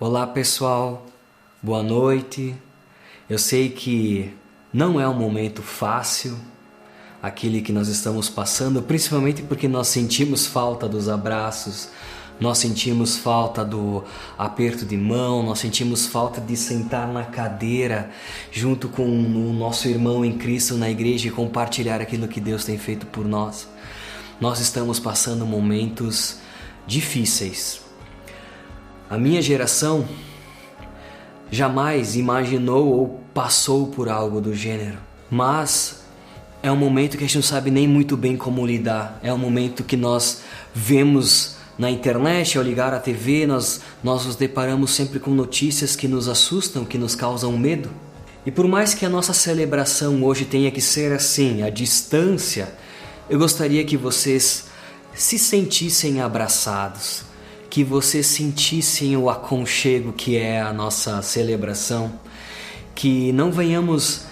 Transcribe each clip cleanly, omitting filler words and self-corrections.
Olá pessoal, boa noite. Eu sei que não é um momento fácil, aquele que nós estamos passando, principalmente porque nós sentimos falta dos abraços, nós sentimos falta do aperto de mão, nós sentimos falta de sentar na cadeira junto com o nosso irmão em Cristo na igreja e compartilhar aquilo que Deus tem feito por nós. Nós estamos passando momentos difíceis. A minha geração jamais imaginou ou passou por algo do gênero, mas é um momento que a gente não sabe nem muito bem como lidar. É um momento que nós vemos na internet, ao ligar a TV, nós nos deparamos sempre com notícias que nos assustam, que nos causam medo. E por mais que a nossa celebração hoje tenha que ser assim, à distância, eu gostaria que vocês se sentissem abraçados, que vocês sentissem o aconchego que é a nossa celebração, que não venhamos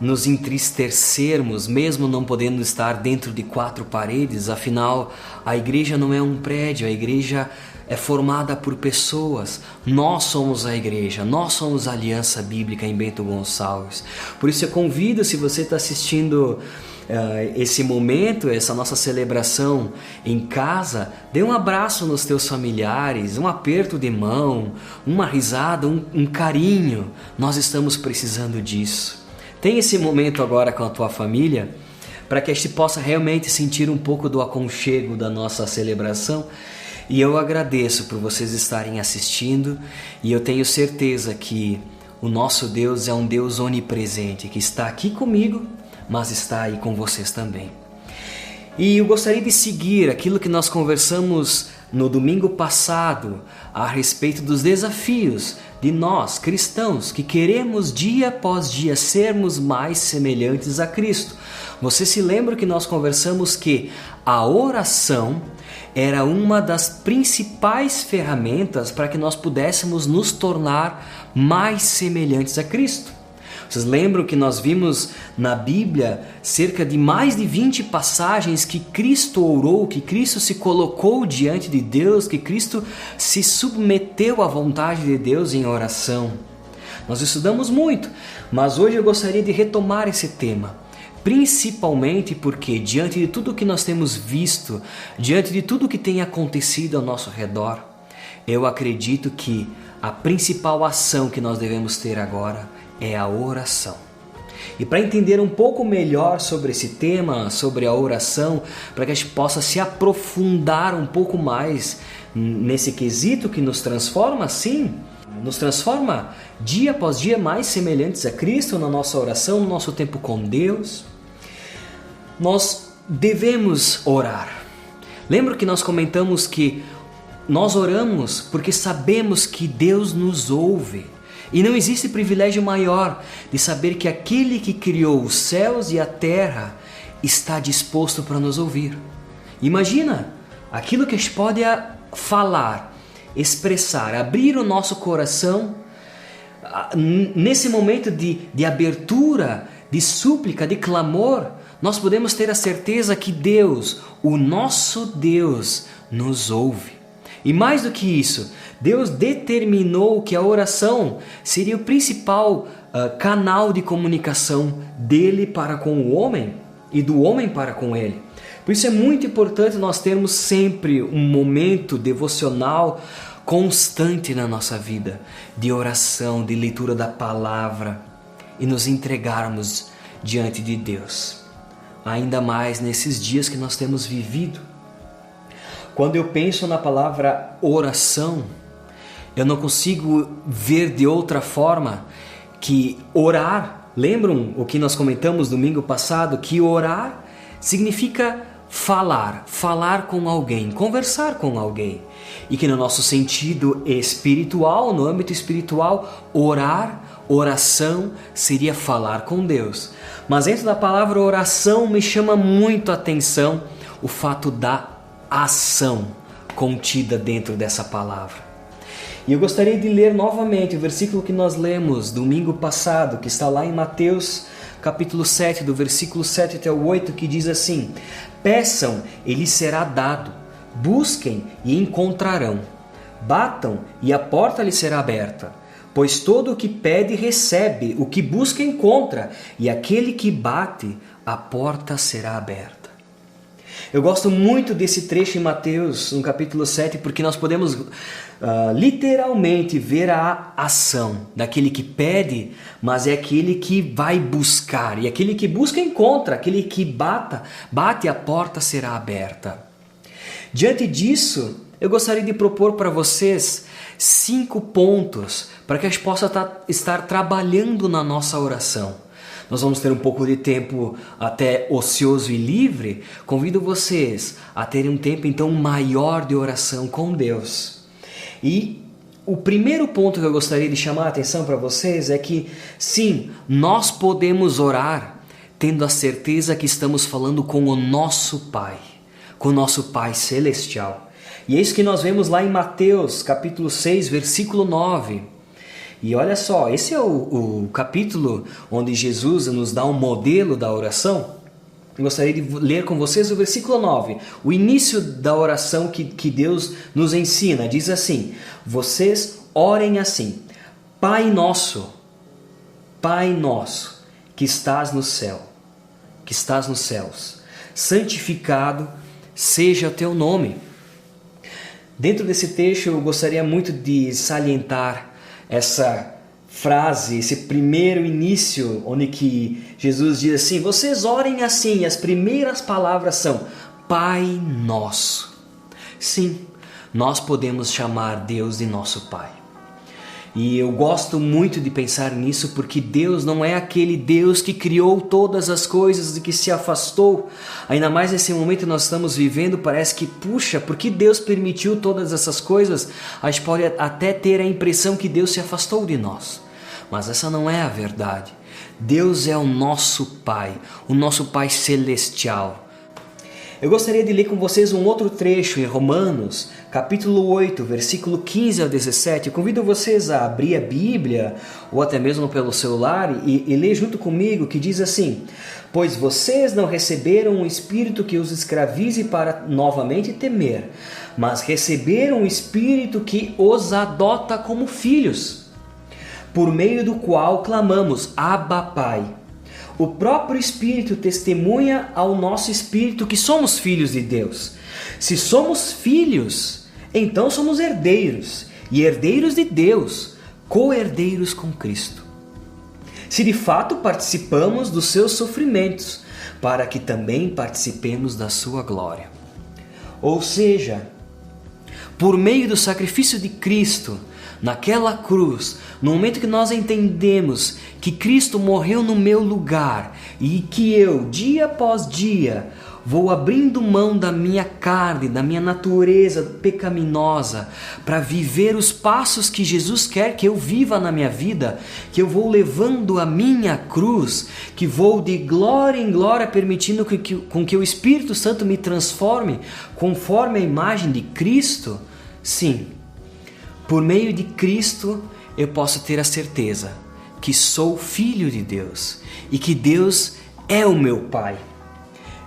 nos entristecermos, mesmo não podendo estar dentro de quatro paredes. Afinal, a igreja não é um prédio, a igreja é formada por pessoas. Nós somos a igreja, nós somos a Aliança Bíblica em Bento Gonçalves. Por isso eu convido, se você está assistindo esse momento, essa nossa celebração em casa, dê um abraço nos teus familiares, um aperto de mão, uma risada, um carinho. Nós estamos precisando disso. Tem esse momento agora com a tua família, para que a gente possa realmente sentir um pouco do aconchego da nossa celebração. E eu agradeço por vocês estarem assistindo, e eu tenho certeza que o nosso Deus é um Deus onipresente, que está aqui comigo, mas está aí com vocês também. E eu gostaria de seguir aquilo que nós conversamos no domingo passado a respeito dos desafios de nós, cristãos, que queremos dia após dia sermos mais semelhantes a Cristo. Você se lembra que nós conversamos que a oração era uma das principais ferramentas para que nós pudéssemos nos tornar mais semelhantes a Cristo. Vocês lembram que nós vimos na Bíblia cerca de mais de 20 passagens que Cristo orou, que Cristo se colocou diante de Deus, que Cristo se submeteu à vontade de Deus em oração. Nós estudamos muito, mas hoje eu gostaria de retomar esse tema, principalmente porque diante de tudo que nós temos visto, diante de tudo que tem acontecido ao nosso redor, eu acredito que a principal ação que nós devemos ter agora é a oração. E para entender um pouco melhor sobre esse tema, sobre a oração, para que a gente possa se aprofundar um pouco mais nesse quesito que nos transforma, sim, nos transforma dia após dia mais semelhantes a Cristo na nossa oração, no nosso tempo com Deus, nós devemos orar. Lembra que nós comentamos que nós oramos porque sabemos que Deus nos ouve. E não existe privilégio maior de saber que aquele que criou os céus e a terra está disposto para nos ouvir. Imagina aquilo que a gente pode falar, expressar, abrir o nosso coração nesse momento de abertura, de súplica, de clamor. Nós podemos ter a certeza que Deus, o nosso Deus, nos ouve. E mais do que isso, Deus determinou que a oração seria o principal canal de comunicação dele para com o homem e do homem para com ele. Por isso é muito importante nós termos sempre um momento devocional constante na nossa vida, de oração, de leitura da palavra e nos entregarmos diante de Deus. Ainda mais nesses dias que nós temos vivido. Quando eu penso na palavra oração, eu não consigo ver de outra forma que orar. Lembram o que nós comentamos domingo passado? Que orar significa falar com alguém, conversar com alguém. E que no nosso sentido espiritual, no âmbito espiritual, oração seria falar com Deus. Mas dentro da palavra oração me chama muito a atenção o fato da ação contida dentro dessa palavra. E eu gostaria de ler novamente o versículo que nós lemos domingo passado, que está lá em Mateus capítulo 7, do versículo 7 até o 8, que diz assim: peçam e lhes será dado, busquem e encontrarão, Batam e a porta lhe será aberta. Pois todo o que pede recebe, o que busca encontra, e aquele que bate, a porta será aberta. Eu gosto muito desse trecho em Mateus, no capítulo 7, porque nós podemos literalmente ver a ação daquele que pede, mas é aquele que vai buscar. E aquele que busca encontra, aquele que bate, a porta será aberta. Diante disso, eu gostaria de propor para vocês 5 pontos para que a gente possa estar trabalhando na nossa oração. Nós vamos ter um pouco de tempo até ocioso e livre. Convido vocês a terem um tempo então maior de oração com Deus. E o primeiro ponto que eu gostaria de chamar a atenção para vocês é que sim, nós podemos orar tendo a certeza que estamos falando com o nosso Pai, com o nosso Pai Celestial. E é isso que nós vemos lá em Mateus capítulo 6, versículo 9. E olha só, esse é o capítulo onde Jesus nos dá um modelo da oração. Eu gostaria de ler com vocês o versículo 9. O início da oração que Deus nos ensina. Diz assim: vocês orem assim: Pai nosso, que estás no céu, que estás nos céus, santificado seja o teu nome. Dentro desse texto eu gostaria muito de salientar essa frase, esse primeiro início, onde que Jesus diz assim: vocês orem assim, e as primeiras palavras são Pai Nosso. Sim, nós podemos chamar Deus de nosso Pai. E eu gosto muito de pensar nisso porque Deus não é aquele Deus que criou todas as coisas e que se afastou. Ainda mais nesse momento que nós estamos vivendo, parece que, puxa, por que Deus permitiu todas essas coisas? A gente pode até ter a impressão que Deus se afastou de nós. Mas essa não é a verdade. Deus é o nosso Pai Celestial. Eu gostaria de ler com vocês um outro trecho em Romanos, capítulo 8, versículo 15 ao 17. Eu convido vocês a abrir a Bíblia, ou até mesmo pelo celular, e ler junto comigo, que diz assim: pois vocês não receberam um espírito que os escravize para novamente temer, mas receberam um espírito que os adota como filhos, por meio do qual clamamos, Abba, Pai. O próprio Espírito testemunha ao nosso espírito que somos filhos de Deus. Se somos filhos, então somos herdeiros, e herdeiros de Deus, co-herdeiros com Cristo. Se de fato participamos dos seus sofrimentos, para que também participemos da sua glória. Ou seja, por meio do sacrifício de Cristo, naquela cruz, no momento que nós entendemos que Cristo morreu no meu lugar e que eu, dia após dia, vou abrindo mão da minha carne, da minha natureza pecaminosa, para viver os passos que Jesus quer que eu viva na minha vida, que eu vou levando a minha cruz, que vou de glória em glória, permitindo com que o Espírito Santo me transforme conforme a imagem de Cristo. Sim, por meio de Cristo eu posso ter a certeza que sou filho de Deus e que Deus é o meu Pai.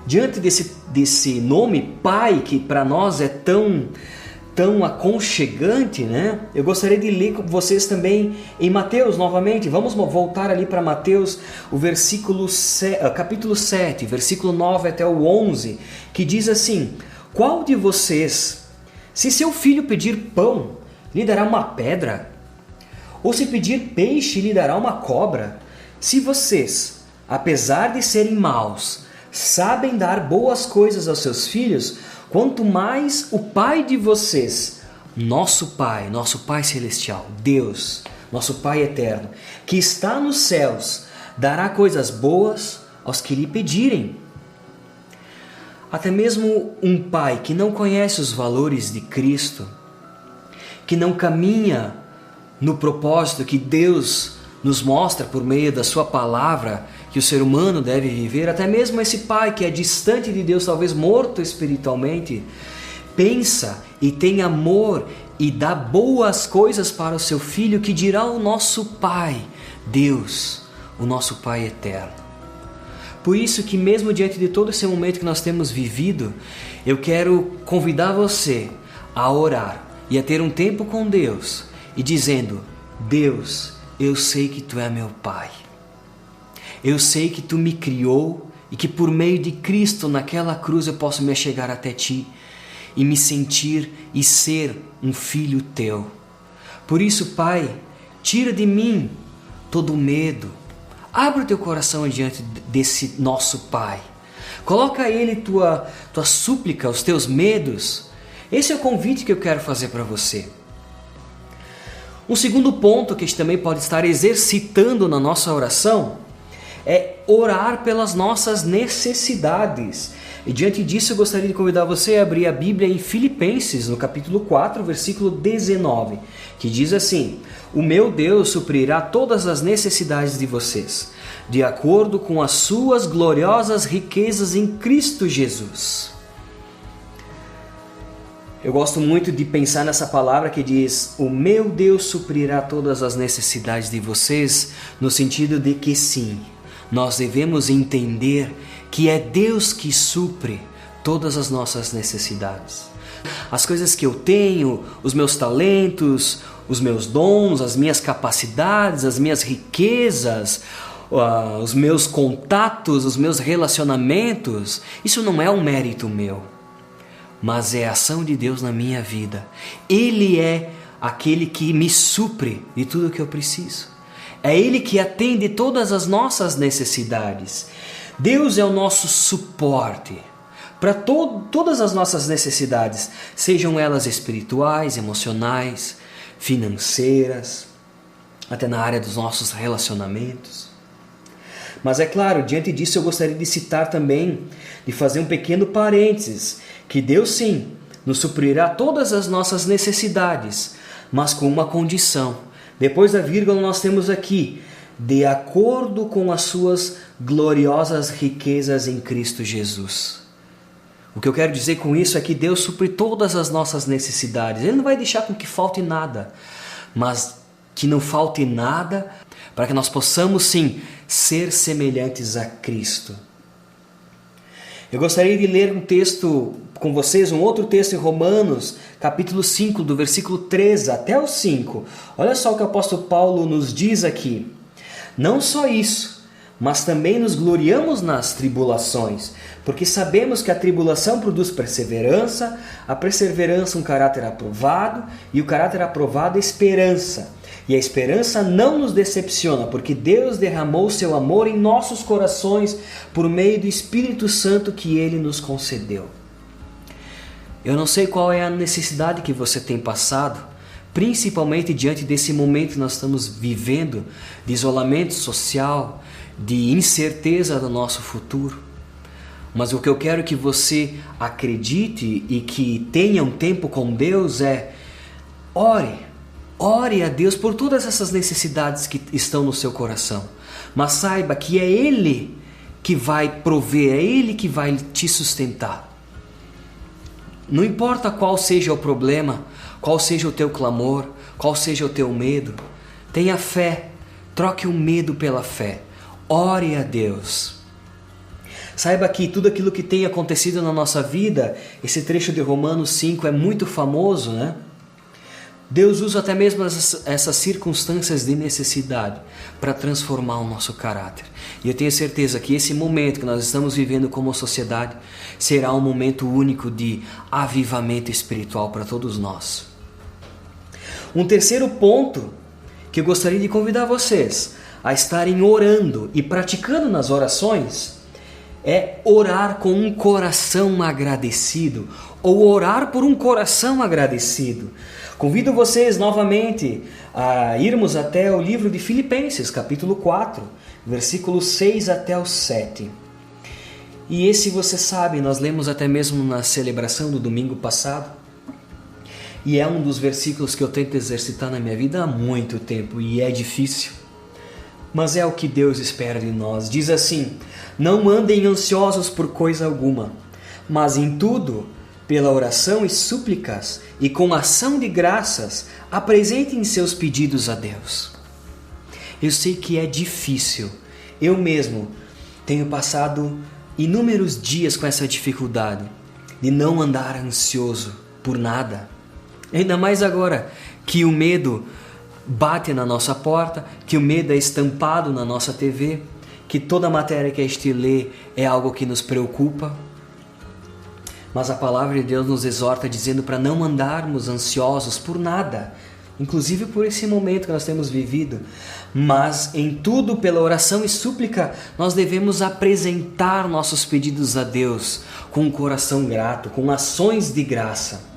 Diante desse nome Pai, que para nós é tão aconchegante, né? Eu gostaria de ler com vocês também em Mateus novamente. Vamos voltar ali para Mateus, o capítulo 7, versículo 9 até o 11, que diz assim: qual de vocês, se seu filho pedir pão, lhe dará uma pedra? Ou se pedir peixe, lhe dará uma cobra? Se vocês, apesar de serem maus, sabem dar boas coisas aos seus filhos, quanto mais o Pai de vocês, nosso Pai Celestial, Deus, nosso Pai eterno, que está nos céus, dará coisas boas aos que lhe pedirem. Até mesmo um pai que não conhece os valores de Cristo, que não caminha no propósito que Deus nos mostra por meio da sua palavra, que o ser humano deve viver, até mesmo esse pai que é distante de Deus, talvez morto espiritualmente, pensa e tem amor e dá boas coisas para o seu filho, que dirá o nosso Pai, Deus, o nosso Pai eterno. Por isso que mesmo diante de todo esse momento que nós temos vivido, eu quero convidar você a orar, e a ter um tempo com Deus e dizendo: Deus, eu sei que Tu é meu Pai. Eu sei que Tu me criou e que por meio de Cristo naquela cruz eu posso me achegar até Ti e me sentir e ser um filho Teu. Por isso, Pai, tira de mim todo o medo. Abre o Teu coração diante desse nosso Pai. Coloca a Ele tua súplica, os Teus medos. Esse é o convite que eu quero fazer para você. Um segundo ponto que a gente também pode estar exercitando na nossa oração é orar pelas nossas necessidades. E diante disso eu gostaria de convidar você a abrir a Bíblia em Filipenses, no capítulo 4, versículo 19, que diz assim: O meu Deus suprirá todas as necessidades de vocês, de acordo com as suas gloriosas riquezas em Cristo Jesus. Eu gosto muito de pensar nessa palavra que diz: o meu Deus suprirá todas as necessidades de vocês, no sentido de que sim, nós devemos entender que é Deus que supre todas as nossas necessidades. As coisas que eu tenho, os meus talentos, os meus dons, as minhas capacidades, as minhas riquezas, os meus contatos, os meus relacionamentos, isso não é um mérito meu, mas é a ação de Deus na minha vida. Ele é aquele que me supre de tudo o que eu preciso. É Ele que atende todas as nossas necessidades. Deus é o nosso suporte para todas as nossas necessidades, sejam elas espirituais, emocionais, financeiras, até na área dos nossos relacionamentos. Mas é claro, diante disso eu gostaria de citar também, de fazer um pequeno parênteses, que Deus sim nos suprirá todas as nossas necessidades, mas com uma condição. Depois da vírgula nós temos aqui: de acordo com as suas gloriosas riquezas em Cristo Jesus. O que eu quero dizer com isso é que Deus supre todas as nossas necessidades. Ele não vai deixar com que falte nada, mas que não falte nada para que nós possamos sim ser semelhantes a Cristo. Eu gostaria de ler um texto com vocês, um outro texto em Romanos, capítulo 5, do versículo 13 até o 5. Olha só o que o apóstolo Paulo nos diz aqui. Não só isso, mas também nos gloriamos nas tribulações, porque sabemos que a tribulação produz perseverança, a perseverança um caráter aprovado, e o caráter aprovado esperança. E a esperança não nos decepciona, porque Deus derramou seu amor em nossos corações por meio do Espírito Santo que Ele nos concedeu. Eu não sei qual é a necessidade que você tem passado, principalmente diante desse momento que nós estamos vivendo, de isolamento social, de incerteza do nosso futuro. Mas o que eu quero que você acredite e que tenha um tempo com Deus é: ore a Deus por todas essas necessidades que estão no seu coração. Mas saiba que é Ele que vai prover, é Ele que vai te sustentar. Não importa qual seja o problema, qual seja o teu clamor, qual seja o teu medo, tenha fé, troque o medo pela fé, ore a Deus. Saiba que tudo aquilo que tem acontecido na nossa vida, esse trecho de Romanos 5 é muito famoso, né? Deus usa até mesmo essas circunstâncias de necessidade para transformar o nosso caráter. E eu tenho certeza que esse momento que nós estamos vivendo como sociedade será um momento único de avivamento espiritual para todos nós. Um terceiro ponto que eu gostaria de convidar vocês a estarem orando e praticando nas orações é orar com um coração agradecido, ou orar por um coração agradecido. Convido vocês novamente a irmos até o livro de Filipenses, capítulo 4, versículos 6 até o 7. E esse, você sabe, nós lemos até mesmo na celebração do domingo passado. E é um dos versículos que eu tento exercitar na minha vida há muito tempo, e é difícil. Mas é o que Deus espera de nós. Diz assim: não andem ansiosos por coisa alguma, mas em tudo, pela oração e súplicas e com ação de graças, apresentem seus pedidos a Deus. Eu sei que é difícil. Eu mesmo tenho passado inúmeros dias com essa dificuldade de não andar ansioso por nada. Ainda mais agora que o medo bate na nossa porta, que o medo é estampado na nossa TV, que toda matéria que a gente lê é algo que nos preocupa. Mas a palavra de Deus nos exorta dizendo para não andarmos ansiosos por nada, inclusive por esse momento que nós temos vivido. Mas em tudo, pela oração e súplica, nós devemos apresentar nossos pedidos a Deus com um coração grato, com ações de graça.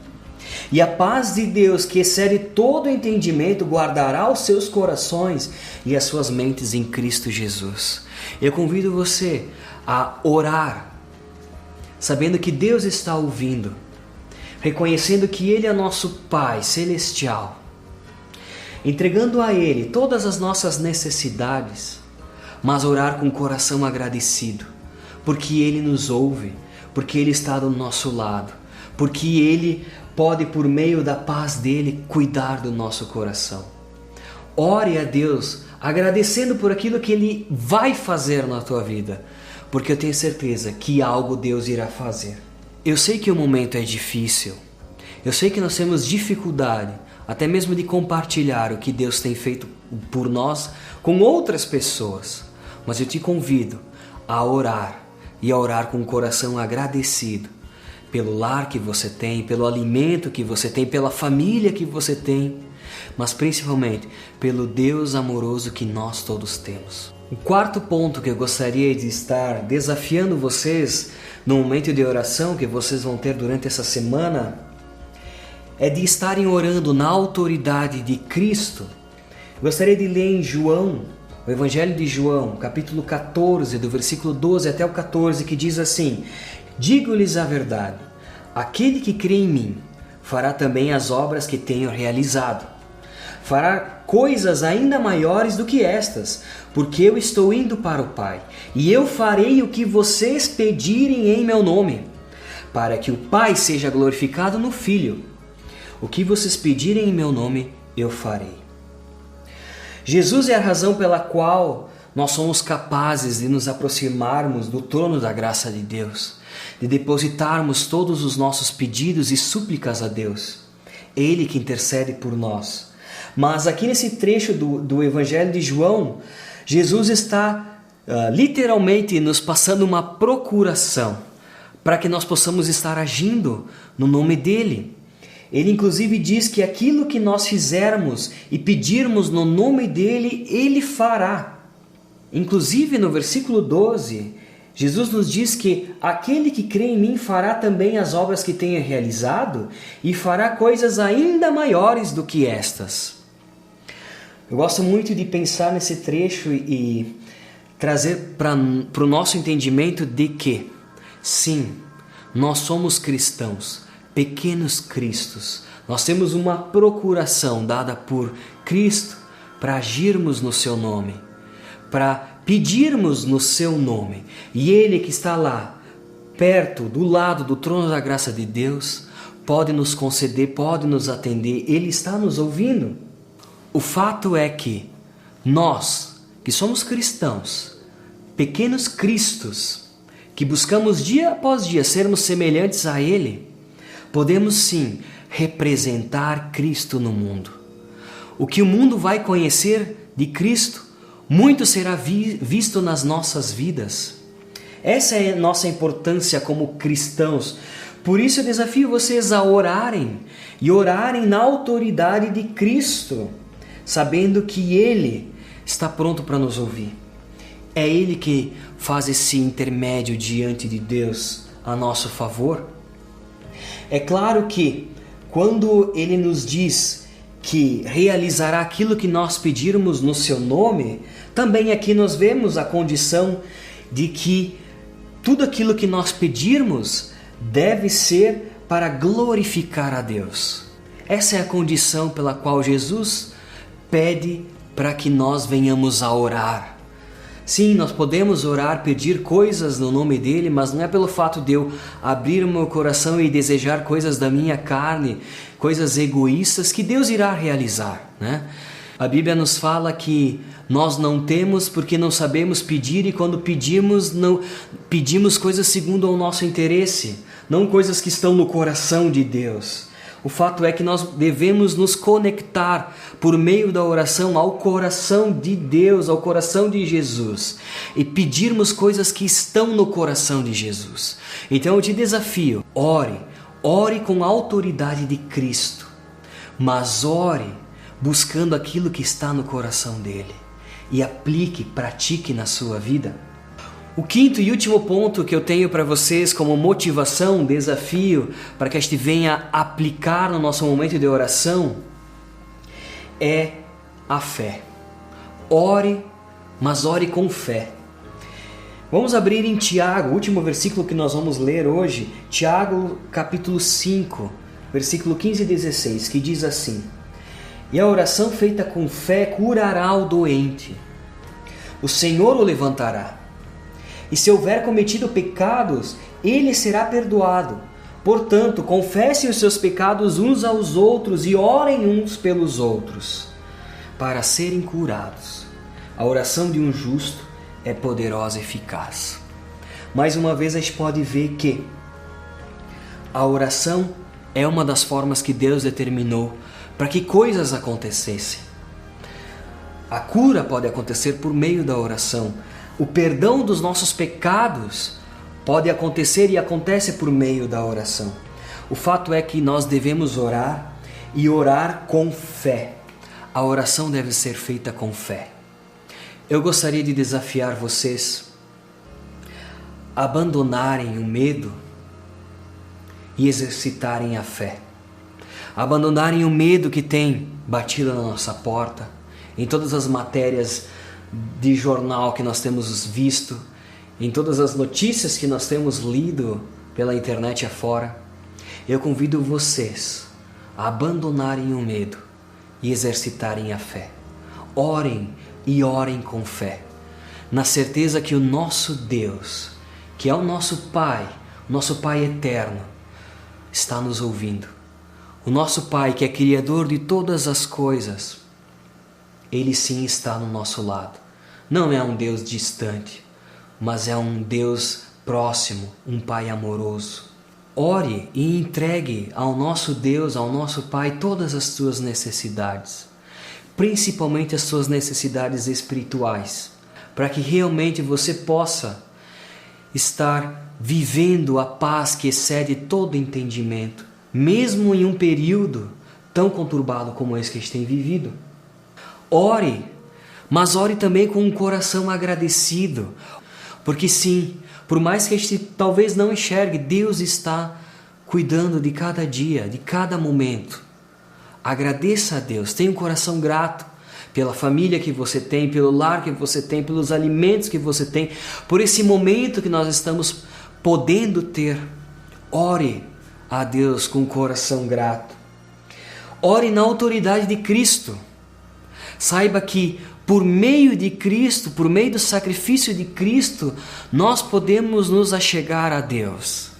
E a paz de Deus, que excede todo entendimento, guardará os seus corações e as suas mentes em Cristo Jesus. Eu convido você a orar, sabendo que Deus está ouvindo, reconhecendo que Ele é nosso Pai celestial, entregando a Ele todas as nossas necessidades, mas orar com o coração agradecido, porque Ele nos ouve, porque Ele está do nosso lado, porque Ele pode, por meio da paz dEle, cuidar do nosso coração. Ore a Deus, agradecendo por aquilo que Ele vai fazer na tua vida, porque eu tenho certeza que algo Deus irá fazer. Eu sei que o momento é difícil, eu sei que nós temos dificuldade até mesmo de compartilhar o que Deus tem feito por nós com outras pessoas, mas eu te convido a orar e a orar com o coração agradecido pelo lar que você tem, pelo alimento que você tem, pela família que você tem, mas principalmente pelo Deus amoroso que nós todos temos. O quarto ponto que eu gostaria de estar desafiando vocês no momento de oração que vocês vão ter durante essa semana é de estarem orando na autoridade de Cristo. Eu gostaria de ler em João, o Evangelho de João, capítulo 14, do versículo 12 até o 14, que diz assim: digo-lhes a verdade, aquele que crê em mim fará também as obras que tenho realizado. Fará coisas ainda maiores do que estas, porque eu estou indo para o Pai, e eu farei o que vocês pedirem em meu nome, para que o Pai seja glorificado no Filho. O que vocês pedirem em meu nome, eu farei. Jesus é a razão pela qual nós somos capazes de nos aproximarmos do trono da graça de Deus, de depositarmos todos os nossos pedidos e súplicas a Deus. É Ele que intercede por nós. Mas aqui nesse trecho do Evangelho de João, Jesus está literalmente nos passando uma procuração para que nós possamos estar agindo no nome dEle. Ele inclusive diz que aquilo que nós fizermos e pedirmos no nome dEle, Ele fará. Inclusive no versículo 12, Jesus nos diz que aquele que crê em mim fará também as obras que tenha realizado e fará coisas ainda maiores do que estas. Eu gosto muito de pensar nesse trecho e trazer para o nosso entendimento de que, sim, nós somos cristãos, pequenos cristos. Nós temos uma procuração dada por Cristo para agirmos no seu nome, para pedirmos no seu nome. E Ele que está lá, perto, do lado do trono da graça de Deus, pode nos conceder, pode nos atender. Ele está nos ouvindo. O fato é que nós, que somos cristãos, pequenos cristos, que buscamos dia após dia sermos semelhantes a Ele, podemos sim representar Cristo no mundo. O que o mundo vai conhecer de Cristo, muito será visto nas nossas vidas. Essa é a nossa importância como cristãos. Por isso eu desafio vocês a orarem e orarem na autoridade de Cristo, sabendo que Ele está pronto para nos ouvir. É Ele que faz esse intermédio diante de Deus a nosso favor. É claro que quando Ele nos diz que realizará aquilo que nós pedirmos no seu nome, também aqui nós vemos a condição de que tudo aquilo que nós pedirmos deve ser para glorificar a Deus. Essa é a condição pela qual Jesus pede para que nós venhamos a orar. Sim, nós podemos orar, pedir coisas no nome dEle, mas não é pelo fato de eu abrir o meu coração e desejar coisas da minha carne, coisas egoístas, que Deus irá realizar, né? A Bíblia nos fala que nós não temos porque não sabemos pedir, e quando pedimos, não pedimos coisas segundo o nosso interesse, não coisas que estão no coração de Deus. O fato é que nós devemos nos conectar por meio da oração ao coração de Deus, ao coração de Jesus, e pedirmos coisas que estão no coração de Jesus. Então eu te desafio, ore com a autoridade de Cristo, mas ore buscando aquilo que está no coração dele e aplique, pratique na sua vida. O quinto e último ponto que eu tenho para vocês como motivação, desafio, para que a gente venha aplicar no nosso momento de oração, é a fé. Ore, mas ore com fé. Vamos abrir em Tiago, o último versículo que nós vamos ler hoje, Tiago capítulo 5, versículo 15 e 16, que diz assim: E a oração feita com fé curará o doente. O Senhor o levantará. E se houver cometido pecados, ele será perdoado. Portanto, confessem os seus pecados uns aos outros e orem uns pelos outros, para serem curados. A oração de um justo é poderosa e eficaz. Mais uma vez a gente pode ver que a oração é uma das formas que Deus determinou para que coisas acontecessem. A cura pode acontecer por meio da oração. O perdão dos nossos pecados pode acontecer e acontece por meio da oração. O fato é que nós devemos orar e orar com fé. A oração deve ser feita com fé. Eu gostaria de desafiar vocês a abandonarem o medo e exercitarem a fé. Abandonarem o medo que tem batido na nossa porta, em todas as matérias de jornal que nós temos visto, em todas as notícias que nós temos lido pela internet afora. Eu convido vocês a abandonarem o medo e exercitarem a fé. Orem e orem com fé, na certeza que o nosso Deus, que é o nosso Pai eterno, está nos ouvindo. O nosso Pai, que é Criador de todas as coisas, Ele sim está no nosso lado. Não é um Deus distante, mas é um Deus próximo, um Pai amoroso. Ore e entregue ao nosso Deus, ao nosso Pai, todas as suas necessidades, principalmente as suas necessidades espirituais, para que realmente você possa estar vivendo a paz que excede todo entendimento, mesmo em um período tão conturbado como esse que a gente tem vivido. Ore, mas ore também com um coração agradecido, porque sim, por mais que a gente talvez não enxergue, Deus está cuidando de cada dia, de cada momento. Agradeça a Deus, tenha um coração grato pela família que você tem, pelo lar que você tem, pelos alimentos que você tem, por esse momento que nós estamos podendo ter. Ore a Deus com um coração grato. Ore na autoridade de Cristo. Saiba que por meio de Cristo, por meio do sacrifício de Cristo, nós podemos nos achegar a Deus.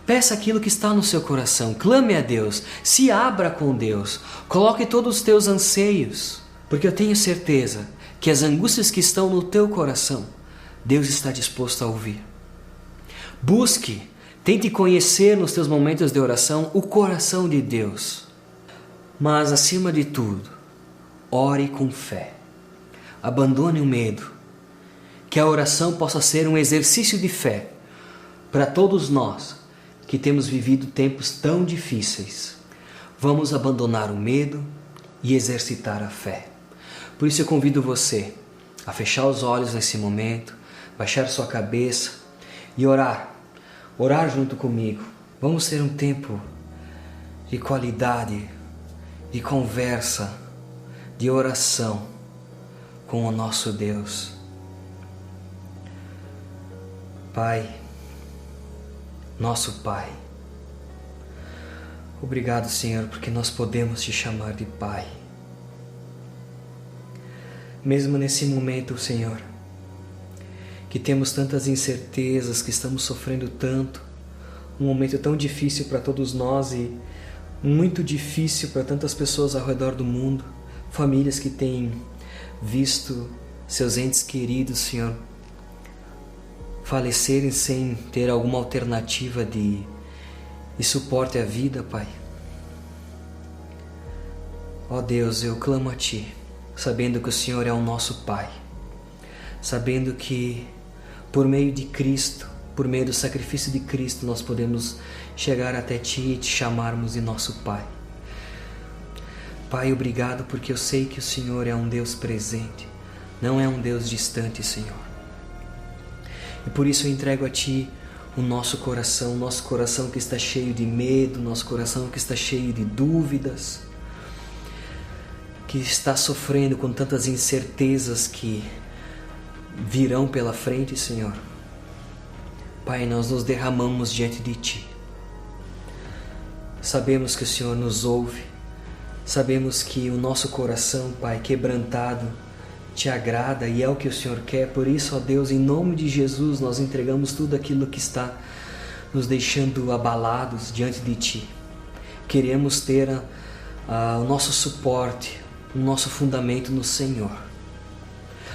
Peça aquilo que está no seu coração, clame a Deus, se abra com Deus, coloque todos os teus anseios, porque eu tenho certeza que as angústias que estão no teu coração, Deus está disposto a ouvir. Busque, tente conhecer nos teus momentos de oração o coração de Deus, mas acima de tudo, ore com fé. Abandone o medo, que a oração possa ser um exercício de fé para todos nós que temos vivido tempos tão difíceis. Vamos abandonar o medo e exercitar a fé. Por isso eu convido você a fechar os olhos nesse momento, baixar sua cabeça e orar junto comigo. Vamos ter um tempo de qualidade, de conversa, de oração com o nosso Deus. Pai, nosso Pai, obrigado, Senhor, porque nós podemos te chamar de Pai. Mesmo nesse momento, Senhor, que temos tantas incertezas, que estamos sofrendo tanto, um momento tão difícil para todos nós e muito difícil para tantas pessoas ao redor do mundo, famílias que têm visto seus entes queridos, Senhor, falecerem sem ter alguma alternativa de suporte à vida, Pai. Ó Deus, eu clamo a Ti, sabendo que o Senhor é o nosso Pai, sabendo que por meio de Cristo, por meio do sacrifício de Cristo, nós podemos chegar até Ti e Te chamarmos de nosso Pai. Pai, obrigado porque eu sei que o Senhor é um Deus presente, não é um Deus distante, Senhor. E por isso eu entrego a Ti o nosso coração que está cheio de medo, nosso coração que está cheio de dúvidas, que está sofrendo com tantas incertezas que virão pela frente, Senhor. Pai, nós nos derramamos diante de Ti. Sabemos que o Senhor nos ouve, sabemos que o nosso coração, Pai, quebrantado, Te agrada e é o que o Senhor quer. Por isso, ó Deus, em nome de Jesus, nós entregamos tudo aquilo que está nos deixando abalados diante de Ti. Queremos ter o nosso suporte, o nosso fundamento no Senhor.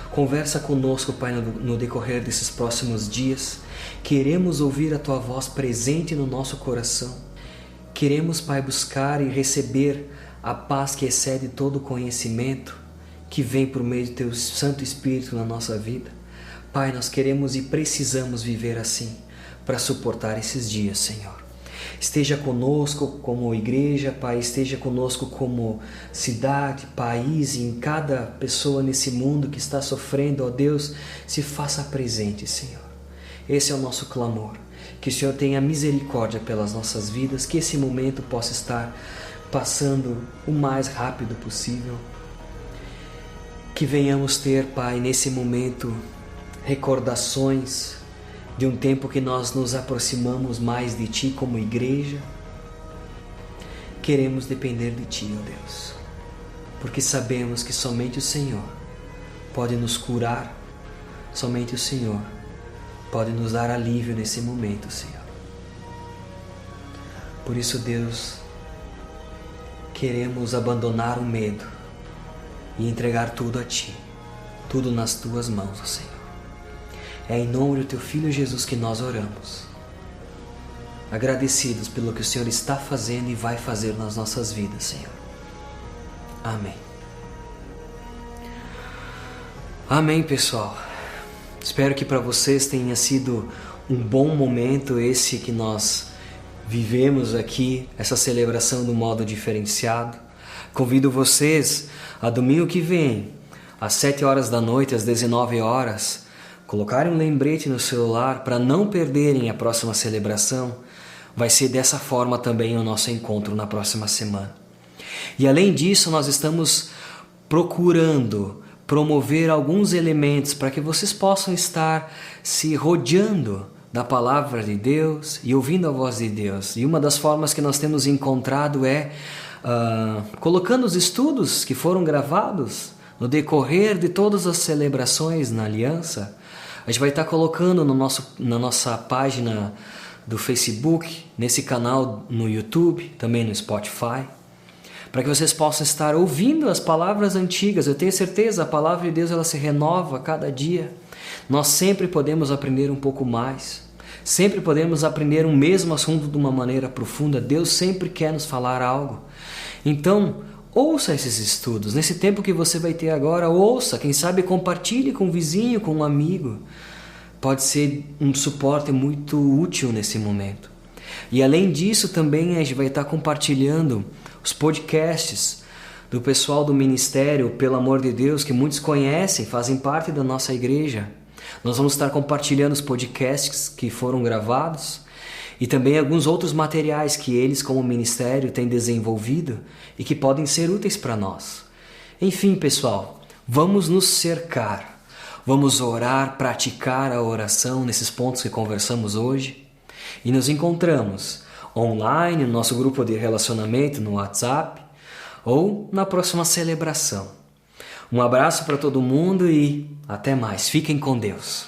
Conversa conosco, Pai, no decorrer desses próximos dias. Queremos ouvir a Tua voz presente no nosso coração. Queremos, Pai, buscar e receber a paz que excede todo conhecimento, que vem por meio do Teu Santo Espírito na nossa vida. Pai, nós queremos e precisamos viver assim para suportar esses dias, Senhor. Esteja conosco como igreja, Pai, esteja conosco como cidade, país, e em cada pessoa nesse mundo que está sofrendo, ó Deus, se faça presente, Senhor. Esse é o nosso clamor, que o Senhor tenha misericórdia pelas nossas vidas, que esse momento possa estar passando o mais rápido possível, que venhamos ter, Pai, nesse momento, recordações de um tempo que nós nos aproximamos mais de Ti como igreja. Queremos depender de Ti, ó Deus, porque sabemos que somente o Senhor pode nos curar, somente o Senhor pode nos dar alívio nesse momento, Senhor. Por isso, Deus, queremos abandonar o medo e entregar tudo a Ti, tudo nas Tuas mãos, ó Senhor. É em nome do Teu Filho Jesus que nós oramos, agradecidos pelo que o Senhor está fazendo e vai fazer nas nossas vidas, Senhor. Amém. Amém, pessoal. Espero que para vocês tenha sido um bom momento esse que nós vivemos aqui, essa celebração do modo diferenciado. Convido vocês a domingo que vem, às 7 horas da noite, às 19 horas, colocarem um lembrete no celular para não perderem a próxima celebração. Vai ser dessa forma também o nosso encontro na próxima semana. E além disso, nós estamos procurando promover alguns elementos para que vocês possam estar se rodeando da palavra de Deus e ouvindo a voz de Deus. E uma das formas que nós temos encontrado é colocando os estudos que foram gravados no decorrer de todas as celebrações na Aliança. A gente vai estar colocando na nossa página do Facebook, nesse canal no YouTube, também no Spotify, para que vocês possam estar ouvindo as palavras antigas. Eu tenho certeza, a palavra de Deus ela se renova a cada dia. Nós sempre podemos aprender um pouco mais, sempre podemos aprender um mesmo assunto de uma maneira profunda. Deus sempre quer nos falar algo. Então, ouça esses estudos. Nesse tempo que você vai ter agora, ouça. Quem sabe compartilhe com um vizinho, com um amigo. Pode ser um suporte muito útil nesse momento. E além disso, também a gente vai estar compartilhando os podcasts do pessoal do ministério, pelo amor de Deus, que muitos conhecem, fazem parte da nossa igreja. Nós vamos estar compartilhando os podcasts que foram gravados e também alguns outros materiais que eles, como ministério, têm desenvolvido e que podem ser úteis para nós. Enfim, pessoal, vamos nos cercar, vamos orar, praticar a oração nesses pontos que conversamos hoje e nos encontramos online, no nosso grupo de relacionamento no WhatsApp ou na próxima celebração. Um abraço para todo mundo e até mais. Fiquem com Deus.